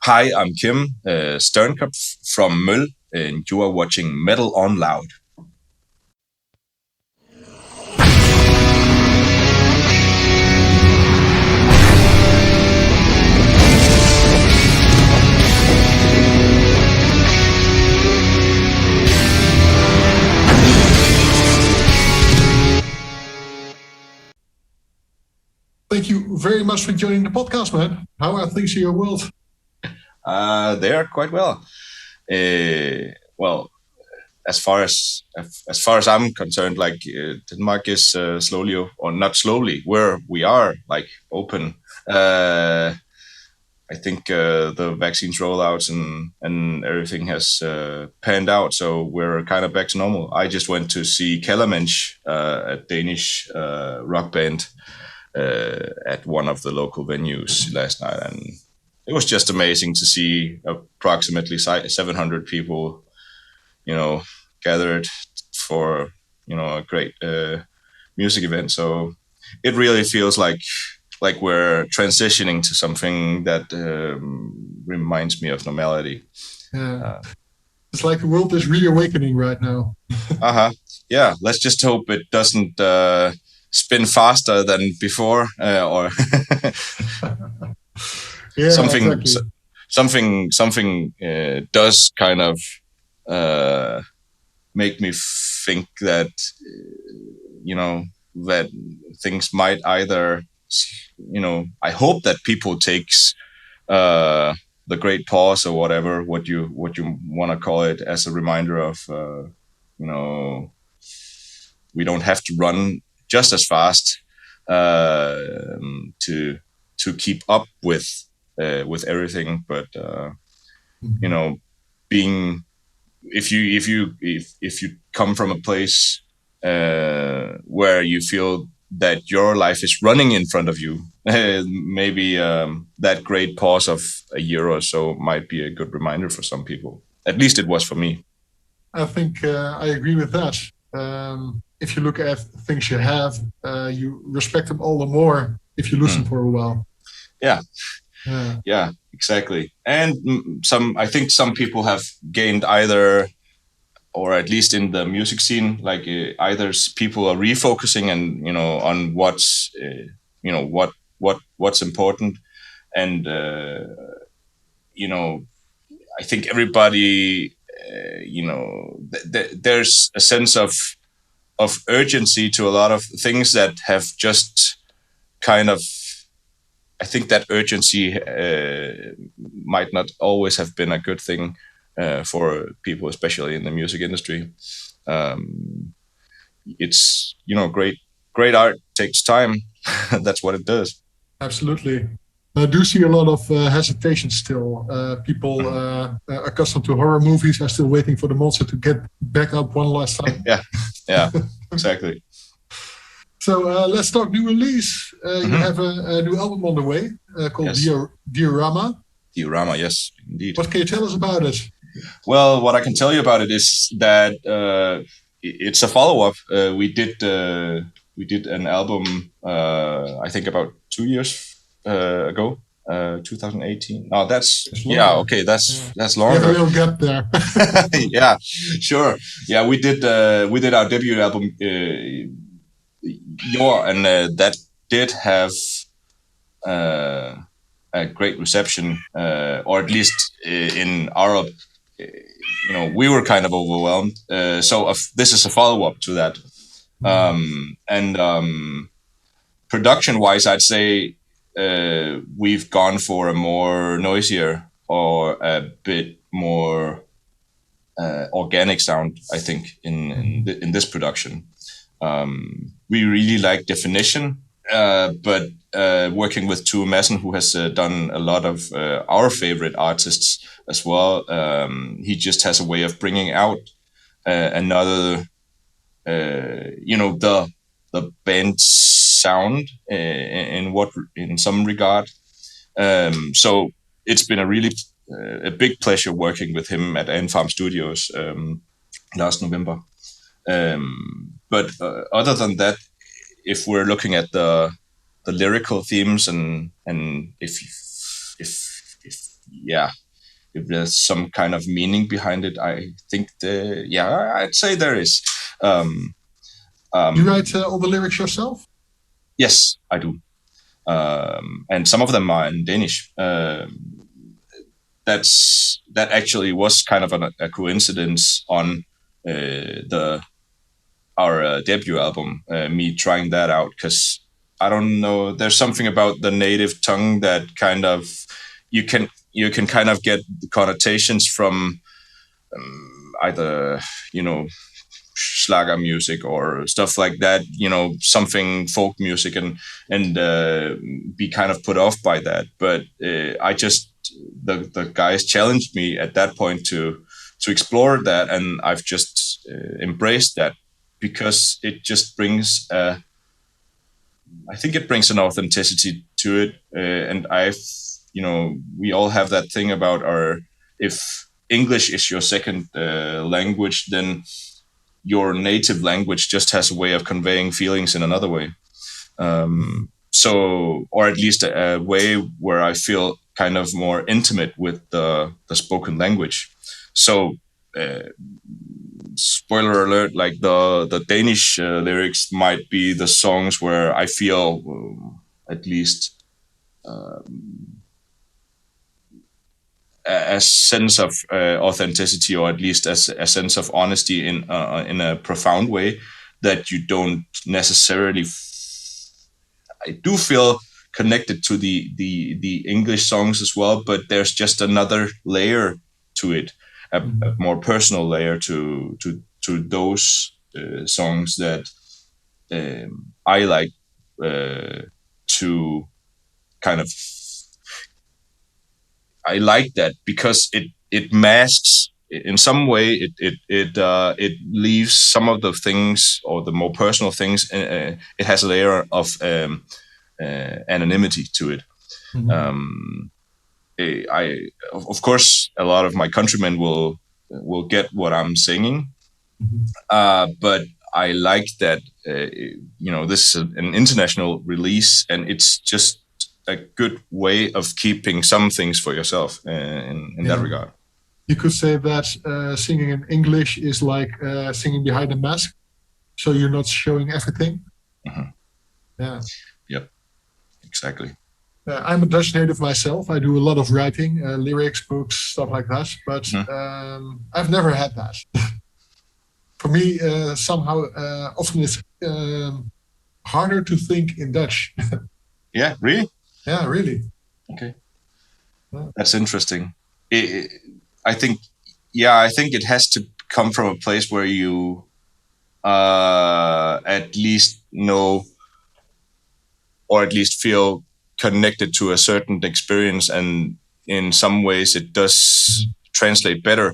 Hi, I'm Kim Sternkopf from MOL, and you are watching Metal on Loud. Thank you very much for joining the podcast, man. How are things in your world? They are quite well. Well, as far as I'm concerned, Denmark is slowly, or not slowly, where we are like open. I think the vaccines rollouts and everything has panned out, so we're kind of back to normal. I just went to see Kellermensch, a Danish rock band, at one of the local venues last night, and it was just amazing to see approximately 700 people, gathered for a great music event. So it really feels like we're transitioning to something that reminds me of normality. Yeah. It's like the world is reawakening right now. Yeah, let's just hope it doesn't spin faster than before, or Yeah, something does kind of make me think that that things might either, I hope that people takes the great pause, or whatever what you want to call it, as a reminder of we don't have to run just as fast to keep up with everything, but being, if you come from a place where you feel that your life is running in front of you, maybe that great pause of a year or so might be a good reminder for some people. At least it was for me. I think I agree with that. If you look at things you have, you respect them all the more if you lose them for a while. Yeah, exactly. And I think some people have gained either, or at least in the music scene, like either people are refocusing and on what's what's important, and I think everybody there's a sense of urgency to a lot of things that have just kind of, I think that urgency might not always have been a good thing for people, especially in the music industry. It's great art takes time. That's what it does. Absolutely. I do see a lot of hesitation still. People accustomed to horror movies are still waiting for the monster to get back up one last time. Yeah, exactly. So let's talk new release. You have a new album on the way called DIORAMA. DIORAMA, yes, indeed. What can you tell us about it? Well, what I can tell you about it is that it's a follow-up. We did an album, I think about 2 years ago, 2018. Oh, that's okay. That's longer. You have a little gap there. Yeah, sure. Yeah, we did our debut album, and that did have a great reception, or at least in our, we were kind of overwhelmed. So this is a follow-up to that, and production-wise, I'd say we've gone for a more noisier, or a bit more organic sound, I think, in this production. We really like Definition, but working with Tue Madsen, who has done a lot of our favorite artists as well, he just has a way of bringing out another, the band sound in some regard. So it's been a big pleasure working with him at Farm Studios last November. But other than that, if we're looking at the lyrical themes, and if yeah, if there's some kind of meaning behind it, I think I'd say there is. You write all the lyrics yourself? Yes, I do. And some of them are in Danish. That actually was kind of a coincidence on our debut album, me trying that out, because I don't know, there's something about the native tongue that kind of you can kind of get the connotations from either schlager music or stuff like that, something folk music, and be kind of put off by that. But I just the guys challenged me at that point to explore that, and I've just embraced that, because it just brings I think it brings an authenticity to it, and we all have that thing about if English is your second language, then your native language just has a way of conveying feelings in another way. Or at least a way where I feel kind of more intimate with the spoken language. So, spoiler alert, like the Danish lyrics might be the songs where I feel at least a sense of authenticity, or at least a sense of honesty in a profound way that you don't necessarily. I do feel connected to the English songs as well, but there's just another layer to it, a more personal layer to those songs that I like to kind of. I like that because it masks in some way it leaves some of the things, or the more personal things. It has a layer of anonymity to it. Of course, a lot of my countrymen will get what I'm singing, but I like that this is an international release, and it's just a good way of keeping some things for yourself in that regard. You could say that singing in English is like singing behind a mask, so you're not showing everything. Yeah. Yep. Exactly. I'm a Dutch native myself. I do a lot of writing, lyrics, books, stuff like that. But I've never had that. For me, somehow, often it's harder to think in Dutch. Yeah, really? Yeah, really. Okay. Yeah. That's interesting. I think it has to come from a place where you at least know, or at least feel connected to a certain experience, and in some ways it does translate better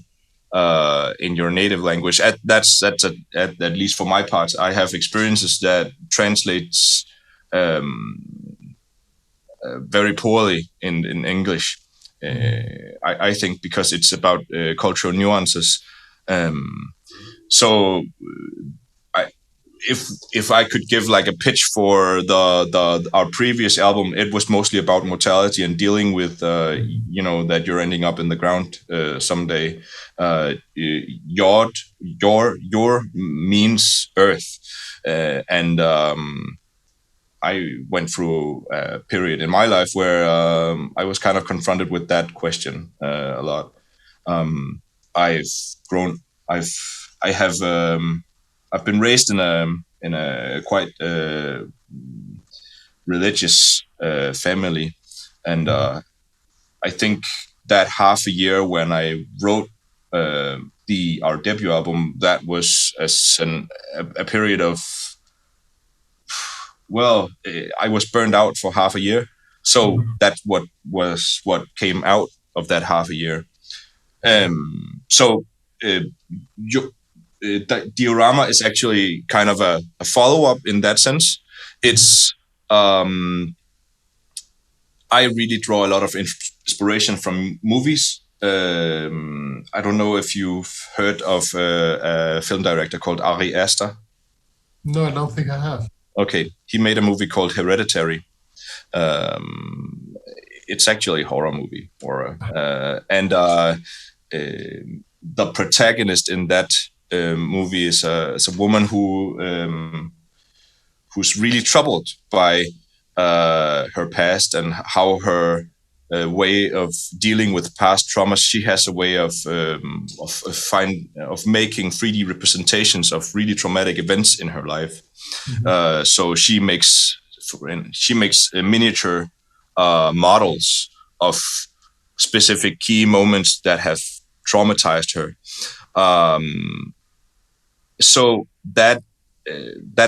in your native language. That's at least for my part, I have experiences that translates very poorly in English. I think because it's about cultural nuances. So if I could give like a pitch for our previous album, it was mostly about mortality and dealing with that you're ending up in the ground someday. Jord means earth, and I went through a period in my life where I was kind of confronted with that question a lot. I've been raised in a quite religious family, and I think that half a year when I wrote our debut album, that was a period of, well, I was burned out for half a year, so that's what came out of that half a year. DIORAMA is actually kind of a follow-up in that sense. It's I really draw a lot of inspiration from movies. I don't know if you've heard of a film director called Ari Aster. No, I don't think I have. Okay, he made a movie called Hereditary. it's actually a horror movie, and the protagonist in that movie is a woman who's really troubled by her past and how her way of dealing with past traumas. She has a way of making 3D representations of really traumatic events in her life. So she makes miniature models of specific key moments that have traumatized her. So that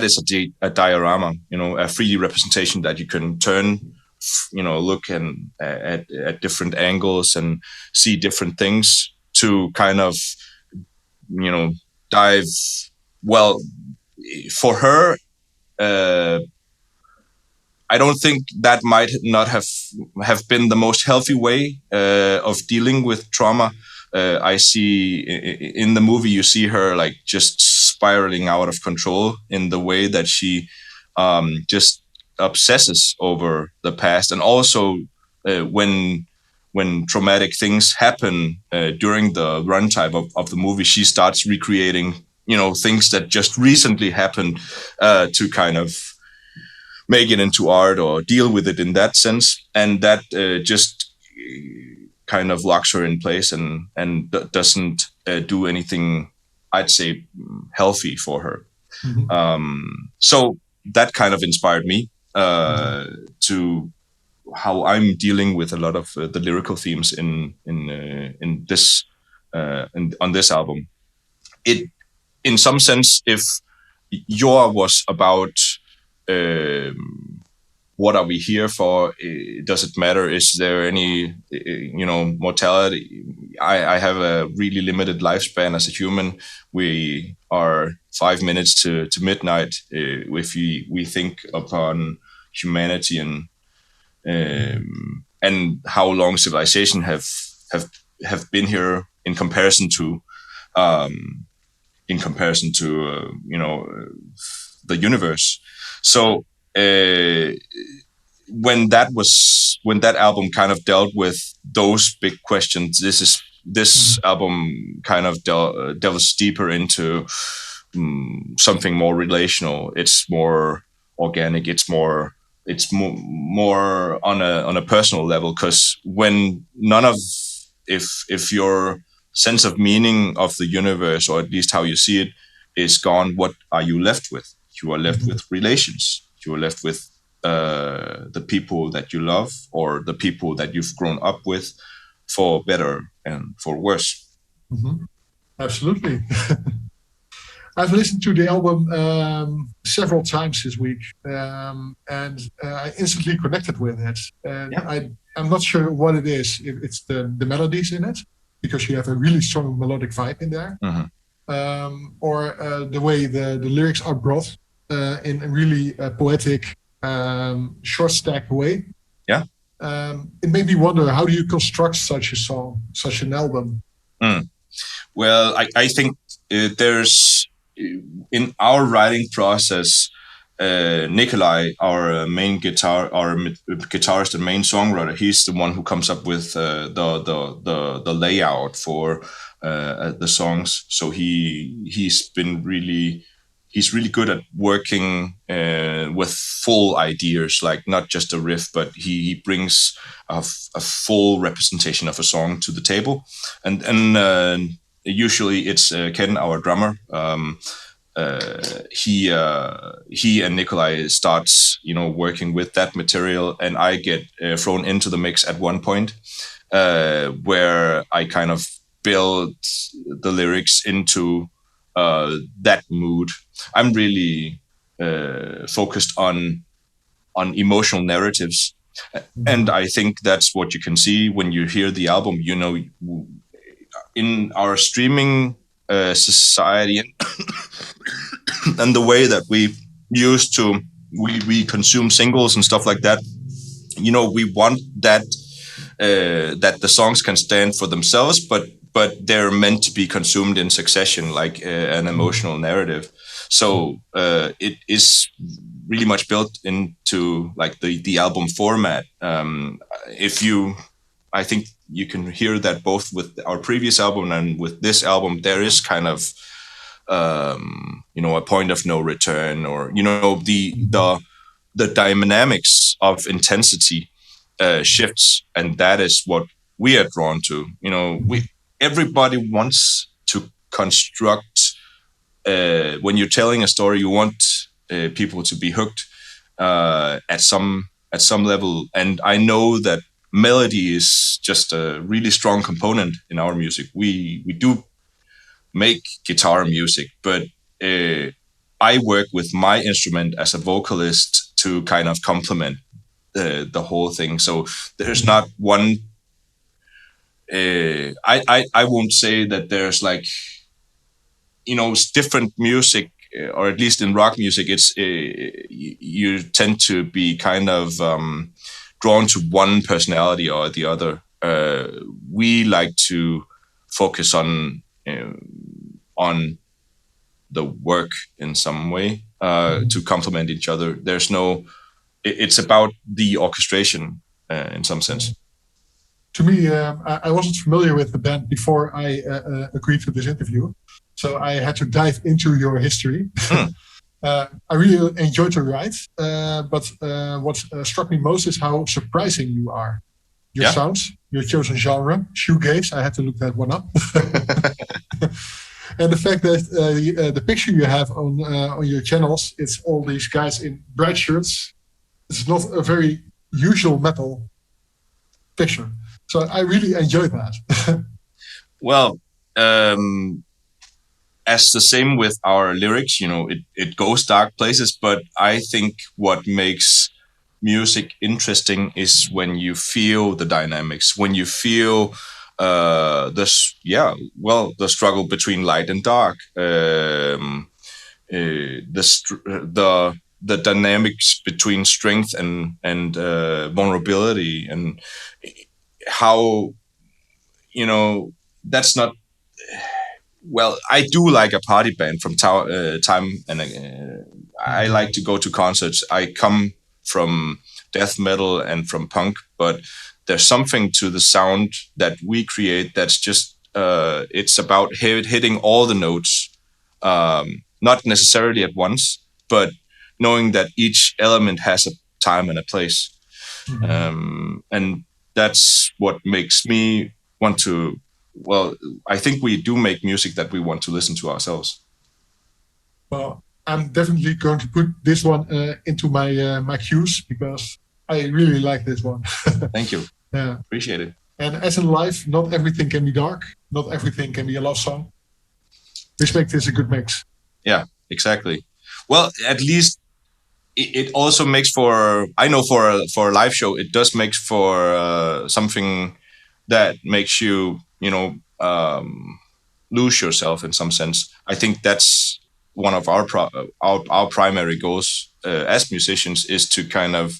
is a diorama, a 3D representation that you can turn, look at different angles and see different things to kind of, dive. Well, for her, I don't think that might not have been the most healthy way of dealing with trauma. I see in the movie, you see her like just spiraling out of control in the way that she just obsesses over the past, and also when traumatic things happen during the runtime of the movie, she starts recreating things that just recently happened to kind of make it into art or deal with it in that sense, and that just kind of locks her in place and doesn't do anything, I'd say, healthy for her. So that kind of inspired me to how I'm dealing with a lot of the lyrical themes in this on this album. It, in some sense, if Your was about what are we here for? Does it matter? Is there any, mortality? I have a really limited lifespan as a human. We are 5 minutes to midnight. If we think upon humanity and how long civilization have been here in comparison to the universe. So when that album kind of dealt with those big questions, this album kind of delves deeper into something more relational. It's more organic. It's more on a personal level, because when if your sense of meaning of the universe, or at least how you see it, is gone, what are you left with? You are left with relations. You are left with the people that you love, or the people that you've grown up with, for better and for worse. Absolutely. I've listened to the album several times this week, and I instantly connected with it. And I'm not sure what it is. If it's the melodies in it, because you have a really strong melodic vibe in there, or the way the lyrics are brought in a really poetic, short stack way. Yeah. It made me wonder, how do you construct such a song, such an album? Well, I think there's, in our writing process, Nikolai, our main guitarist and main songwriter, he's the one who comes up with the layout for the songs. So he's really good at working with full ideas, like not just a riff, but he brings a full representation of a song to the table. And usually it's Ken, our drummer. He and Nikolai starts, working with that material, and I get thrown into the mix at one point, where I kind of build the lyrics into that mood. I'm really focused on emotional narratives, and I think that's what you can see when you hear the album. In our streaming society and the way that we used to we consume singles and stuff like that, we want that the songs can stand for themselves, but they're meant to be consumed in succession, like an emotional narrative. So it is really much built into like the album format. I think you can hear that both with our previous album and with this album, there is kind of a point of no return, or the dynamics of intensity shifts, and that is what we are drawn to. Everybody wants to construct. When you're telling a story, you want people to be hooked at some level, and I know that melody is just a really strong component in our music. We do make guitar music, but I work with my instrument as a vocalist to kind of complement the whole thing. So there's not one. I won't say that there's like different music, or at least in rock music, it's you tend to be kind of drawn to one personality or the other. We like to focus on the work in some way to complement each other. It's about the orchestration in some sense. To me, I wasn't familiar with the band before I agreed to this interview, so I had to dive into your history. I really enjoyed your ride, but what struck me most is how surprising you are. Your sounds, your chosen genre, shoegaze. I had to look that one up. And the fact that the picture you have on your channels, it's all these guys in bright shirts. It's not a very usual metal picture. So I really enjoyed that. Well, as the same with our lyrics, it goes dark places, but I think what makes music interesting is when you feel the dynamics, when you feel the struggle between light and dark, the dynamics between strength and vulnerability, and how that's not. Well, I do like a party band from time, and I like to go to concerts. I come from death metal and from punk, but there's something to the sound that we create that's just it's about hitting all the notes, not necessarily at once, but knowing that each element has a time and a place. And that's what makes me want to. Well, I think we do make music that we want to listen to ourselves. Well, I'm definitely going to put this one into my cues, because I really like this one. Thank you. Yeah, appreciate it. And as in life, not everything can be dark. Not everything can be a love song. This makes this a good mix. Yeah, exactly. Well, at least it also makes for. I know for a live show, it does make for something that makes you. Lose yourself in some sense. I think that's one of our primary goals as musicians, is to kind of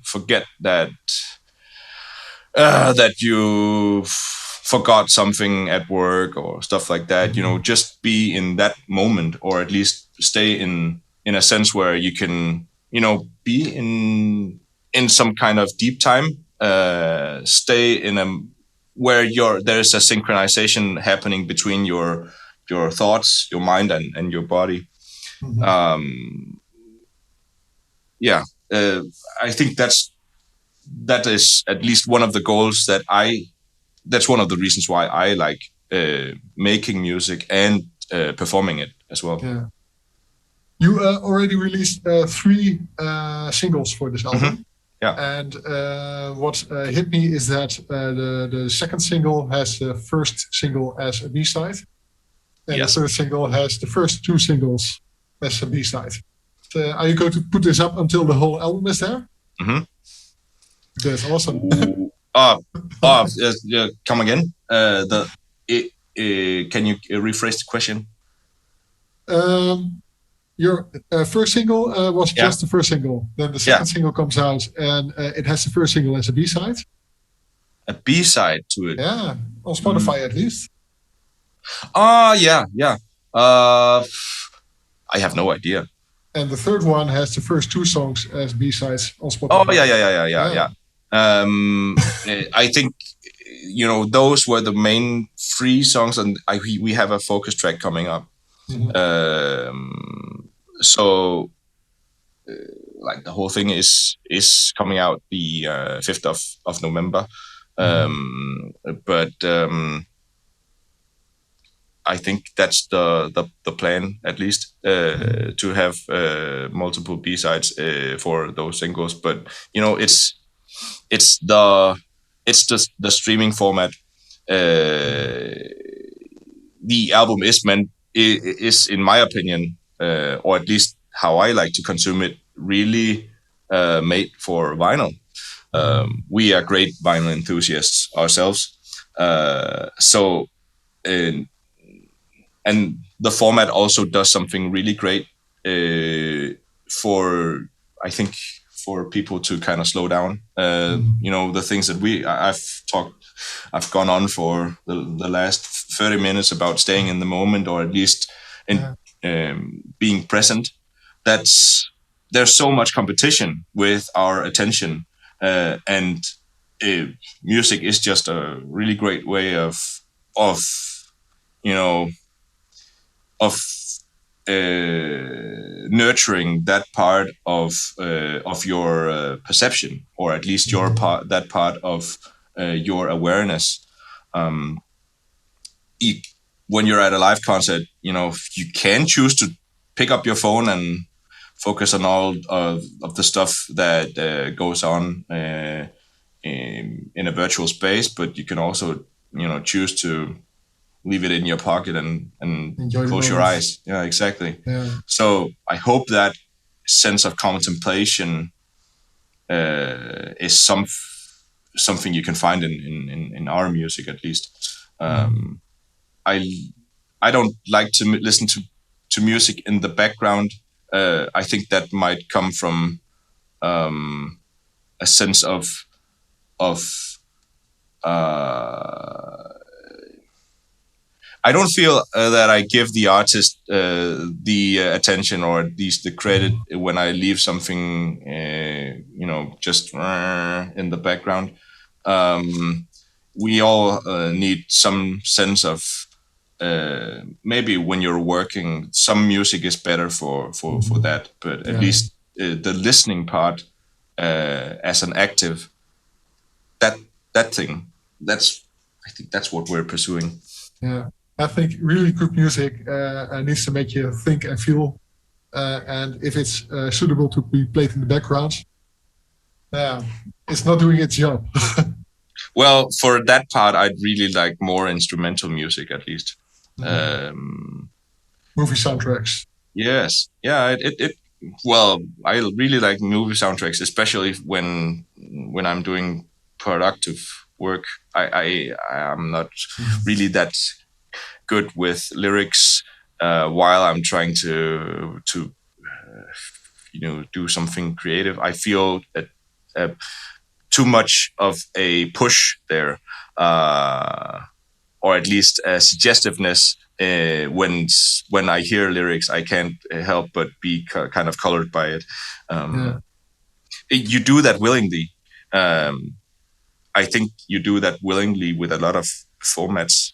forget that you forgot something at work or stuff like that. Just be in that moment, or at least stay in a sense where you can be in some kind of deep time. Stay in where there's a synchronization happening between your thoughts, your mind, and your body. I think that is at least one of the goals that's one of the reasons why I like making music and performing it as well. Yeah. You already released 3 singles for this album. Yeah. And what hit me is that the second single has the first single as a B-side. And the third single has the first 2 singles as a B-side. Are you going to put this up until the whole album is there? Mm-hmm. That's awesome. Come again? Can you rephrase the question? Your first single was just the first single. Then the second single comes out, and it has the first single as a B-side. A B-side to it? Yeah, on Spotify at least. Yeah. I have no idea. And the third one has the first two songs as B-sides on Oh Spotify. yeah. I think those were the main three songs, and we have a focus track coming up. So like the whole thing is coming out the 5th of November. But I think that's the plan, at least, to have multiple B-sides for those singles. But it's the streaming format. The album is in my opinion, or at least how I like to consume it, really made for vinyl. We are great vinyl enthusiasts ourselves, so and the format also does something really great for, I think, for people to kind of slow down. The things that I've gone on for the last 30 minutes about staying in the moment, or at least being present. There's so much competition with our attention, and music is just a really great way of nurturing that part of your perception, or at least that part of your awareness. When you're at a live concert, you can choose to pick up your phone and focus on all of the stuff that goes on in a virtual space, but you can also choose to leave it in your pocket and close your eyes. Yeah, exactly. Yeah. So I hope that sense of contemplation is something you can find in our music, at least. I don't like to listen to music in the background. I think that might come from a sense of I don't feel that I give the artist the attention, or at least the credit, when I leave something, just in the background. We all need some sense of, maybe when you're working, some music is better for that. But at least the listening part, as an active, that thing, I think that's what we're pursuing. Yeah. I think really good music needs to make you think and feel, and if it's suitable to be played in the background, it's not doing its job. Well, for that part, I'd really like more instrumental music, at least. Movie soundtracks. Yes, yeah. Well, I really like movie soundtracks, especially when I'm doing productive work. I am not really that good with lyrics while I'm trying to do something creative. I feel too much of a push there, or at least a suggestiveness. When I hear lyrics, I can't help but be kind of colored by it. You do that willingly. I think you do that willingly with a lot of formats,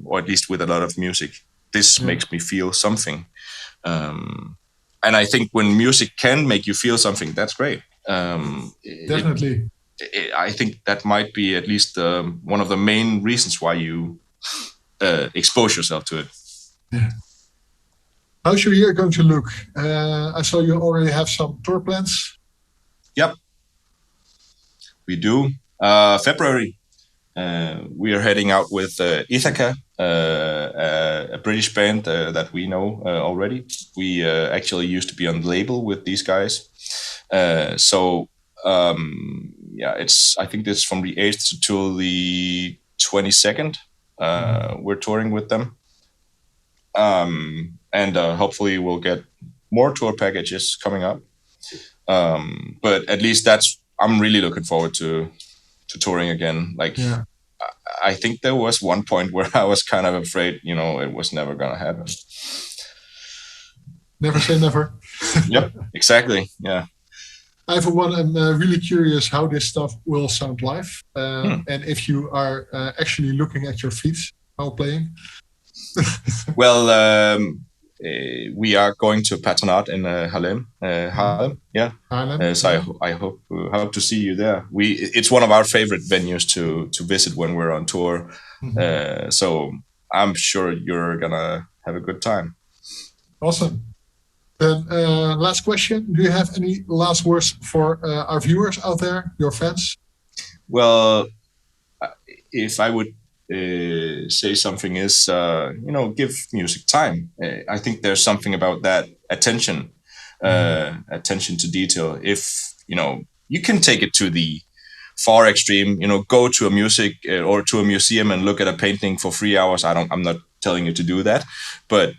or at least with a lot of music. This makes me feel something. And I think when music can make you feel something, that's great. Definitely. I think that might be at least one of the main reasons why you expose yourself to it. Yeah. How's your year going to look? I saw you already have some tour plans. Yep, we do. February, we are heading out with Ithaca, a British band that we know already. We actually used to be on the label with these guys. I think it's from the 8th to the 22nd. We're touring with them. And hopefully we'll get more tour packages coming up. But at least I'm really looking forward to touring again. I think there was one point where I was kind of afraid, it was never going to happen. Never say never. Yep, exactly. Yeah. I, for one, am really curious how this stuff will sound live, and if you are actually looking at your feet while playing. Well, we are going to Patronat in Haarlem. Yeah. Haarlem. So I hope to see you there. It's one of our favorite venues to visit when we're on tour. So I'm sure you're gonna have a good time. Awesome. Then last question: do you have any last words for our viewers out there, your fans? Well, if I would say something is, give music time. I think there's something about that attention to detail. If you can take it to the far extreme, go to a music or to a museum and look at a painting for 3 hours. I'm not telling you to do that, but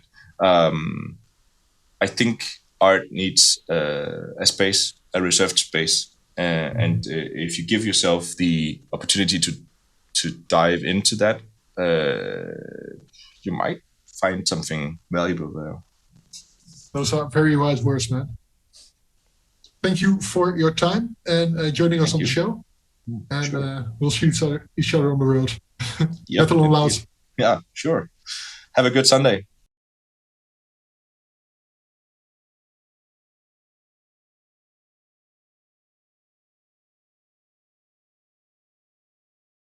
I think art needs a space, a reserved space, and if you give yourself the opportunity to dive into that, you might find something valuable there. Those are very wise words, man. Thank you for your time and joining us on the show. And sure. We'll see each other on the road. Yep. Metal on Loud. Yeah, sure. Have a good Sunday.